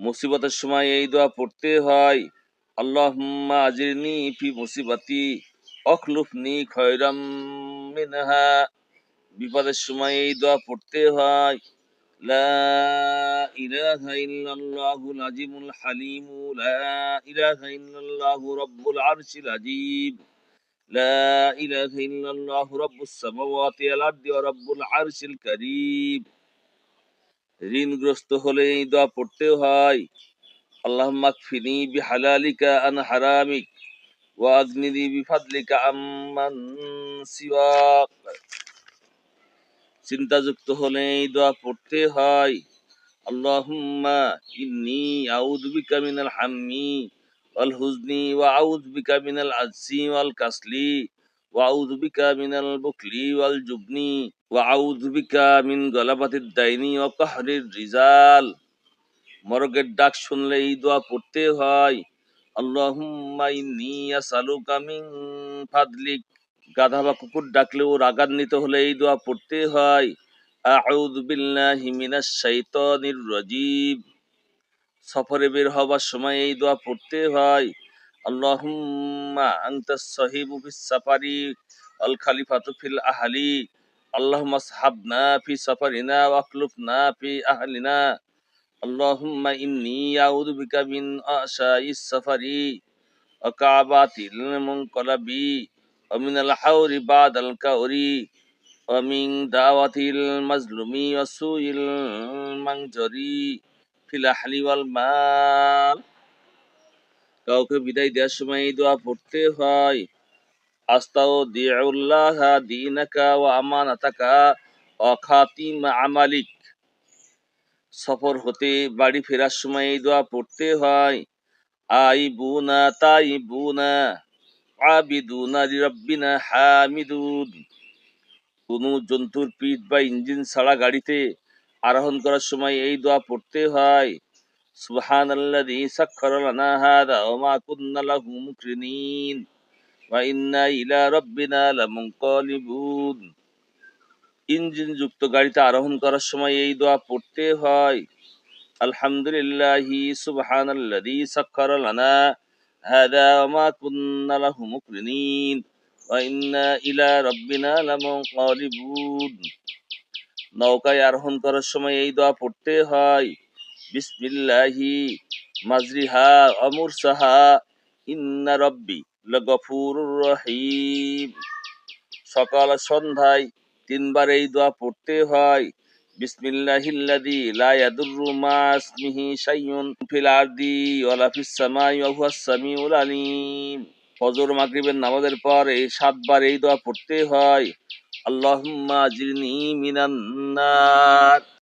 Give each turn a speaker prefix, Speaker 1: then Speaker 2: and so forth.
Speaker 1: মুসিবতের সময় এই দোয়া পড়তে হয়, আল্লাহুম্মা আজিরনি ফি মুসিবাতি অখলুফনি খয়রাম মিনহা। বিপদের সময় এই দোয়া পড়তে হয়, লা ইলাহা ইল্লাল্লাহুল আজিমুল হালিমু, লা ইলাহা ইল্লাল্লাহু রাব্বুল আরশিল আযীম, লা ইলাহা ইল্লাল্লাহু রাব্বুস সামাওয়াতি ওয়াল আরদি ওয়া রাব্বুল আরশিল কারীম। ঋণগ্রস্ত হলে এই দোয়া পড়তে হয়, আল্লাহুম্মা কফিনি বিহালালিকা আন হারামিক ওয়া আগনিনি বিফাদলিকা আম্মান সিওয়াক। চিন্তাযুক্ত হলে এই দোয়া পড়তে হয়, আল্লাহুম্মা ইন্নী আউযু বিকা মিনাল হাম্মি ওয়াল হুজনি ওয়া আউযু বিকা মিনাল আজজি ওয়াল কাসলি ওয়া আউযু বিকা মিনাল বুকলি ওয়াল জুবনি ওয়া আউযু বিকা মিন গালাবাতিদ দাইনি ওয়া কাহরির রিজাল। মরগের ডাক শুনলে এই দোয়া পড়তে হয়, আল্লাহুম্মা ইন্নী আসআলুকা মিন ফাদলিক। গাধা বা কুকুর ডাকলেও রাগান্বিত হলে এই দোয়া পড়তে হয়, আউযু বিল্লাহি মিনাশ শাইতানির রাজীম। সফরে বের হবার সময় এই দোয়া পড়তে হয়, আল্লাহুম্মা আনতাস সাহিবু ফিস সাফারি আল খালিফাতু ফিল আহলি, আল্লাহুম্মা সাহাবনা ফি সাফারিনা ওয়া আখলুফনা ফি আহলিনা, আল্লাহুম্মা ইন্নী আউযু বিকা মিন আশাইস সাফারি ওয়া কাবাতিল মুনকালাবি ওয়া মিনাল হাওরি বাদাল কাওরি ওয়া মিন দাওয়াতিল মাজলুমি ওয়া সুইল মানজরি ফিল আহলি ওয়াল মাল। কাউকে বিদায় দেওয়ার সময় এই দোয়া পড়তে হয়, আস্তাউদিউল্লাহ দীনাকা ওয়া আমানাতাকা ওয়া খাতিম আমালিক। সফর হতে বাড়ি ফেরার সময় এই দোয়া পড়তে হয়, আইবুনা তাইবুনা আবিদুনা লিরাব্বিনা হামিদুন। কোন জন্তুর পিঠ বা ইঞ্জিন ছাড়া গাড়িতে আরোহণ করার সময় এই দোয়া পড়তে হয়, সুবহানাল্লাযী সাখখারা লানা হাযা ওয়া মা কুন্না লাহু মুকরিনিন ওয়া ইন্না ইলা রাব্বিনা লামুনকালিবুন। ইঞ্জিন যুক্ত গাড়িতে আরোহণ করার সময় এই দোয়া পড়তে হয়, আলহামদুলিল্লাহি সুবহানাল্লাযী সাখখারা লানা হাযা ওয়া মা কুন্না লাহু মুকরিনিন ওয়া ইন্না ইলা রাব্বিনা লামুনকালিবুন। নৌকায় আরোহণ করার সময় এই দোয়া পড়তে হয়, বিসমিল্লাহি মাজরিহা ওয়া মুরসাহা ইন্না রাব্বি লাগফুরুর রহিম। সকাল সন্ধ্যায় তিনবার এই দোয়া পড়তে হয়, বিসমিল্লাহিল্লাযী লা ইয়াদুররু মা ইসমিহি শাইউন ফিল আরদি ওয়ালা ফিস সামাই ওয়া হুয়াস সামিউল আলীম। ফজর মাগরিবের নামাজের পর এই 7 বার এই দোয়া পড়তে হয়, আল্লাহুম্মা আজিরনি মিনান নার।